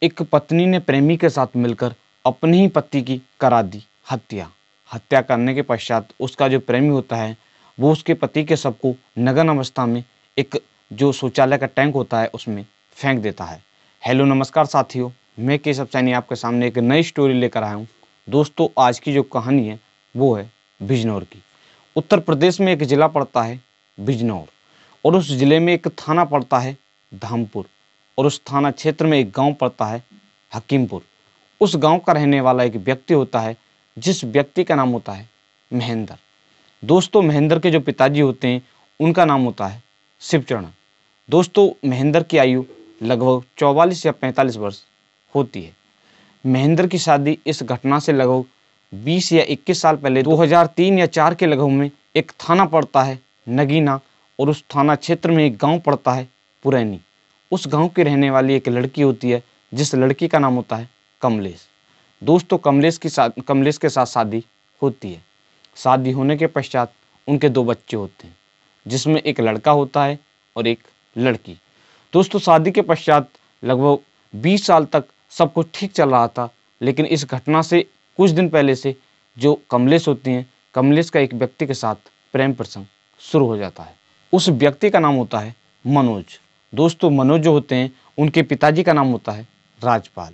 एक पत्नी ने प्रेमी के साथ मिलकर अपने ही पति की करा दी हत्या। हत्या करने के पश्चात उसका जो प्रेमी होता है वो उसके पति के शव को नग्न अवस्था में एक जो शौचालय का टैंक होता है उसमें फेंक देता है। हेलो नमस्कार साथियों, मैं केशव सैनी आपके सामने एक नई स्टोरी लेकर आया हूँ। दोस्तों, आज की जो कहानी है वो है बिजनौर की। उत्तर प्रदेश में एक ज़िला पड़ता है बिजनौर, और उस ज़िले में एक थाना पड़ता है धामपुर, और उस थाना क्षेत्र में एक गांव पड़ता है हकीमपुर। उस गांव का रहने वाला एक व्यक्ति होता है जिस व्यक्ति का नाम होता है महेंद्र। दोस्तों, महेंद्र के जो पिताजी होते हैं उनका नाम होता है शिवचरण। दोस्तों, महेंद्र की आयु लगभग 44 या 45 वर्ष होती है। महेंद्र की शादी इस घटना से लगभग 20 या 21 साल पहले 2003 या 4 के लगभग में एक थाना पड़ता है नगीना, और उस थाना क्षेत्र में एक गांव पड़ता है पुरैनी। उस गांव की रहने वाली एक लड़की होती है जिस लड़की का नाम होता है कमलेश। दोस्तों, कमलेश के साथ शादी होती है। शादी होने के पश्चात उनके 2 बच्चे होते हैं, जिसमें एक लड़का होता है और एक लड़की। दोस्तों, शादी के पश्चात लगभग 20 साल तक सब कुछ ठीक चल रहा था, लेकिन इस घटना से कुछ दिन पहले से जो कमलेश होती हैं, कमलेश का एक व्यक्ति के साथ प्रेम प्रसंग शुरू हो जाता है। उस व्यक्ति का नाम होता है मनोज। दोस्तों, मनोज जो होते हैं उनके पिताजी का नाम होता है राजपाल।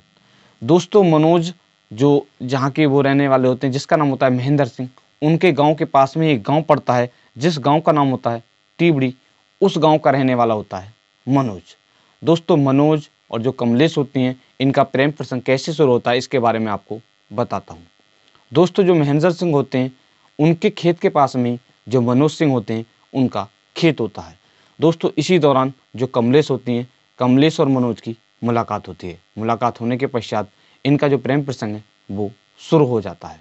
दोस्तों, मनोज जो जहाँ के वो रहने वाले होते हैं जिसका नाम होता है महेंद्र सिंह, उनके गांव के पास में एक गांव पड़ता है जिस गांव का नाम होता है टीबड़ी। उस गांव का रहने वाला होता है मनोज। दोस्तों, मनोज और जो कमलेश होती हैं इनका प्रेम प्रसंग कैसे शुरू होता है इसके बारे में आपको बताता हूँ। दोस्तों, जो महेंद्र सिंह होते हैं उनके खेत के पास में जो मनोज सिंह होते हैं उनका खेत होता है। दोस्तों, इसी दौरान जो कमलेश होती हैं, कमलेश और मनोज की मुलाकात होती है। मुलाकात होने के पश्चात इनका जो प्रेम प्रसंग है वो शुरू हो जाता है।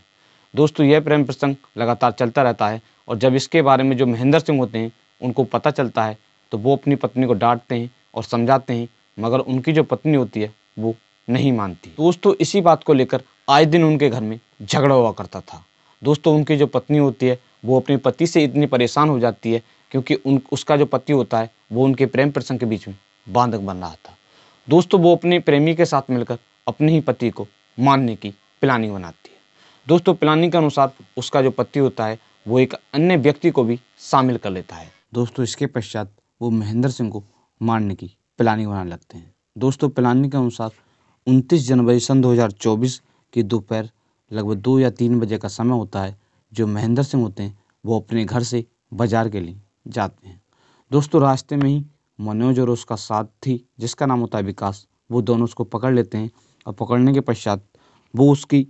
दोस्तों, यह प्रेम प्रसंग लगातार चलता रहता है, और जब इसके बारे में जो महेंद्र सिंह होते हैं उनको पता चलता है तो वो अपनी पत्नी को डांटते हैं और समझाते हैं, मगर उनकी जो पत्नी होती है वो नहीं मानती। दोस्तों, इसी बात को लेकर आए दिन उनके घर में झगड़ा हुआ करता था। दोस्तों, उनकी जो पत्नी होती है वो अपने पति से इतनी परेशान हो जाती है क्योंकि उसका जो पति होता है वो उनके प्रेम प्रसंग के बीच में बाधक बन रहा था। दोस्तों, वो अपने प्रेमी के साथ मिलकर अपने ही पति को मारने की प्लानिंग बनाती है। दोस्तों, प्लानिंग के अनुसार उसका जो पति होता है वो एक अन्य व्यक्ति को भी शामिल कर लेता है। दोस्तों, इसके पश्चात वो महेंद्र सिंह को मारने की प्लानिंग बनाने लगते हैं। दोस्तों, प्लानिंग के अनुसार 29 जनवरी सन 2024 की दोपहर लगभग 2 या 3 बजे का समय होता है। जो महेंद्र सिंह होते हैं वो अपने घर से बाजार के लिए जाते हैं। दोस्तों, रास्ते में ही मनोज और उसका साथी जिसका नाम होता है विकास, वो दोनों उसको पकड़ लेते हैं, और पकड़ने के पश्चात वो उसकी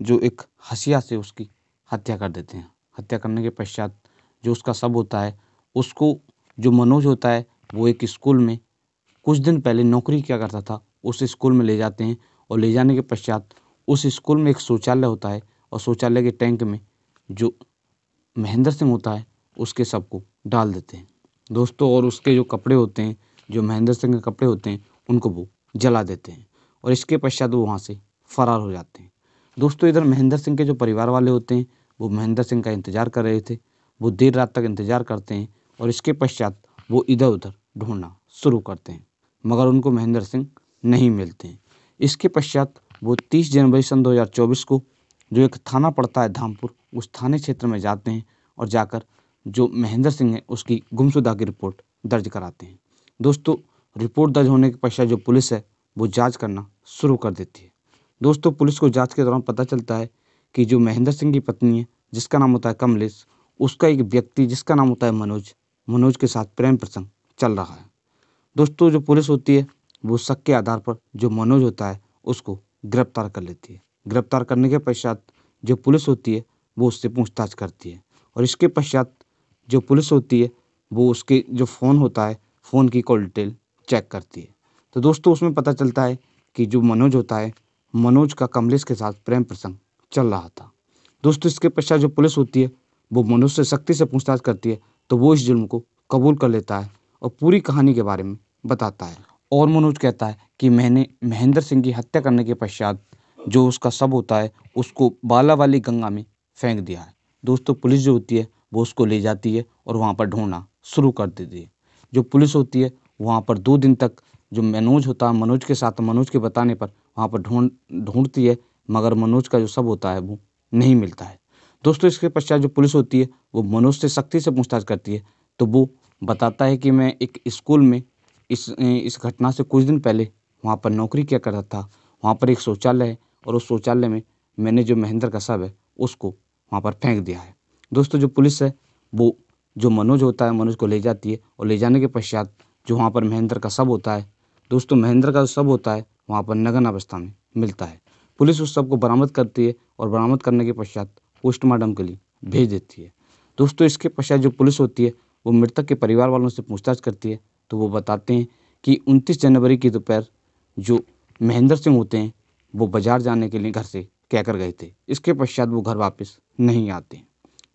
जो एक हसिया से उसकी हत्या कर देते हैं। हत्या करने के पश्चात जो उसका शव होता है उसको जो मनोज होता है वो एक स्कूल में कुछ दिन पहले नौकरी किया करता था उस स्कूल में ले जाते हैं, और ले जाने के पश्चात उस स्कूल में एक शौचालय होता है, और शौचालय के टैंक में जो महेंद्र सिंह होता है उसके शव को डाल देते हैं। दोस्तों, और उसके जो कपड़े होते हैं, जो महेंद्र सिंह के कपड़े होते हैं, उनको वो जला देते हैं, और इसके पश्चात वो वहाँ से फरार हो जाते हैं। दोस्तों, इधर महेंद्र सिंह के जो परिवार वाले होते हैं वो महेंद्र सिंह का इंतजार कर रहे थे। वो देर रात तक इंतजार करते हैं, और इसके पश्चात वो इधर उधर ढूंढना शुरू करते हैं, मगर उनको महेंद्र सिंह नहीं मिलते हैं। इसके पश्चात वो 30 जनवरी सन 2024 को जो एक थाना पड़ता है धामपुर, उस थाने क्षेत्र में जाते हैं, और जाकर जो महेंद्र सिंह है उसकी गुमशुदा की रिपोर्ट दर्ज कराते हैं। दोस्तों, रिपोर्ट दर्ज होने के पश्चात जो पुलिस है वो जांच करना शुरू कर देती है। दोस्तों, पुलिस को जांच के दौरान पता चलता है कि जो महेंद्र सिंह की पत्नी है जिसका नाम होता है कमलेश, उसका एक व्यक्ति जिसका नाम होता है मनोज के साथ प्रेम प्रसंग चल रहा है। दोस्तों, जो पुलिस होती है वो शक के आधार पर जो मनोज होता है उसको गिरफ्तार कर लेती है। गिरफ्तार करने के पश्चात जो पुलिस होती है वो उससे पूछताछ करती है, और इसके पश्चात जो पुलिस होती है वो उसके जो फ़ोन होता है, फ़ोन की कॉल डिटेल चेक करती है। तो दोस्तों, उसमें पता चलता है कि जो मनोज होता है, मनोज का कमलेश के साथ प्रेम प्रसंग चल रहा था। दोस्तों, इसके पश्चात जो पुलिस होती है वो मनोज से सख्ती से पूछताछ करती है, तो वो इस जुर्म को कबूल कर लेता है और पूरी कहानी के बारे में बताता है। और मनोज कहता है कि मैंने महेंद्र सिंह की हत्या करने के पश्चात जो उसका शव होता है उसको बाला वाली गंगा में फेंक दिया है। दोस्तों, पुलिस जो होती है वो उसको ले जाती है और वहाँ पर ढूंढना शुरू कर देती है। जो पुलिस होती है वहाँ पर 2 दिन तक जो मनोज होता है, मनोज के साथ मनोज के बताने पर वहाँ पर ढूंढती है, मगर मनोज का जो शव होता है वो नहीं मिलता है। दोस्तों इसके पश्चात जो पुलिस होती है वो मनोज से सख्ती से पूछताछ करती है, तो वो बताता है कि मैं एक स्कूल में इस घटना से कुछ दिन पहले वहाँ पर नौकरी किया करता था। वहाँ पर एक शौचालय है और उस शौचालय में मैंने जो महेंद्र का शव है उसको वहाँ पर फेंक दिया है। दोस्तों जो पुलिस है वो जो मनोज होता है, मनोज को ले जाती है और ले जाने के पश्चात जो वहाँ पर महेंद्र का शव होता है, दोस्तों महेंद्र का जो शव होता है वहाँ पर नग्न अवस्था में मिलता है। पुलिस उस शव को बरामद करती है और बरामद करने के पश्चात पोस्टमार्टम के लिए भेज देती है। दोस्तों इसके पश्चात जो पुलिस होती है वो मृतक के परिवार वालों से पूछताछ करती है, तो वो बताते हैं कि 29 जनवरी की दोपहर जो महेंद्र सिंह होते हैं वो बाजार जाने के लिए घर से कहकर गए थे। इसके पश्चात वो घर वापस नहीं आते।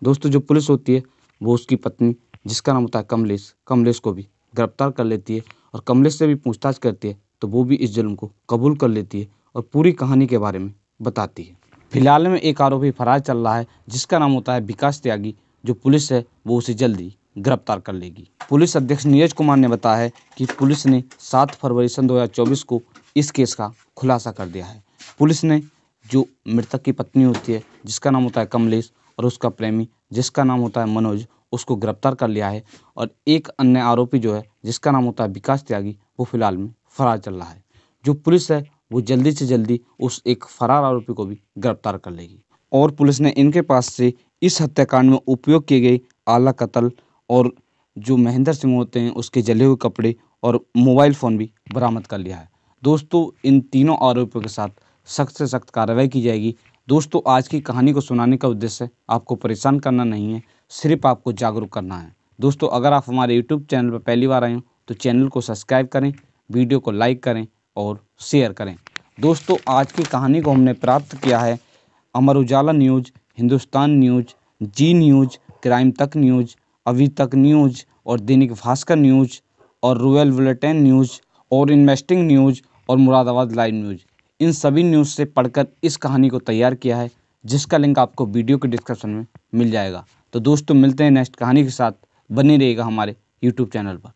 दोस्तों जो पुलिस होती है वो उसकी पत्नी जिसका नाम होता है कमलेश को भी गिरफ्तार कर लेती है और कमलेश से भी पूछताछ करती है, तो वो भी इस जुल्म को कबूल कर लेती है और पूरी कहानी के बारे में बताती है। फिलहाल में एक आरोपी फरार चल रहा है जिसका नाम होता है विकास त्यागी। जो पुलिस है वो उसे जल्दी गिरफ्तार कर लेगी। पुलिस अध्यक्ष नीरज कुमार ने बताया है कि पुलिस ने 7 फरवरी सन 2024 को इस केस का खुलासा कर दिया है। पुलिस ने जो मृतक की पत्नी होती है जिसका नाम होता है कमलेश और उसका प्रेमी जिसका नाम होता है मनोज, उसको गिरफ्तार कर लिया है और एक अन्य आरोपी जो है जिसका नाम होता है विकास त्यागी वो फिलहाल में फरार चल रहा है। जो पुलिस है वो जल्दी से जल्दी उस एक फरार आरोपी को भी गिरफ्तार कर लेगी और पुलिस ने इनके पास से इस हत्याकांड में उपयोग किए गए आला कत्ल और जो महेंद्र सिंह होते हैं उसके जले हुए कपड़े और मोबाइल फ़ोन भी बरामद कर लिया है। दोस्तों इन तीनों आरोपियों के साथ सख्त से सख्त कार्रवाई की जाएगी। दोस्तों आज की कहानी को सुनाने का उद्देश्य आपको परेशान करना नहीं है, सिर्फ आपको जागरूक करना है। दोस्तों अगर आप हमारे यूट्यूब चैनल पर पहली बार आए हो तो चैनल को सब्सक्राइब करें, वीडियो को लाइक करें और शेयर करें। दोस्तों आज की कहानी को हमने प्राप्त किया है अमर उजाला न्यूज़, हिंदुस्तान न्यूज़, जी न्यूज़, क्राइम तक न्यूज़, अभी तक न्यूज़ और दैनिक भास्कर न्यूज़ और रॉयल बुलेटिन न्यूज़ और इन्वेस्टिंग न्यूज़ और मुरादाबाद लाइव न्यूज़, इन सभी न्यूज़ से पढ़कर इस कहानी को तैयार किया है, जिसका लिंक आपको वीडियो के डिस्क्रिप्शन में मिल जाएगा। तो दोस्तों मिलते हैं नेक्स्ट कहानी के साथ, बने रहिएगा हमारे यूट्यूब चैनल पर।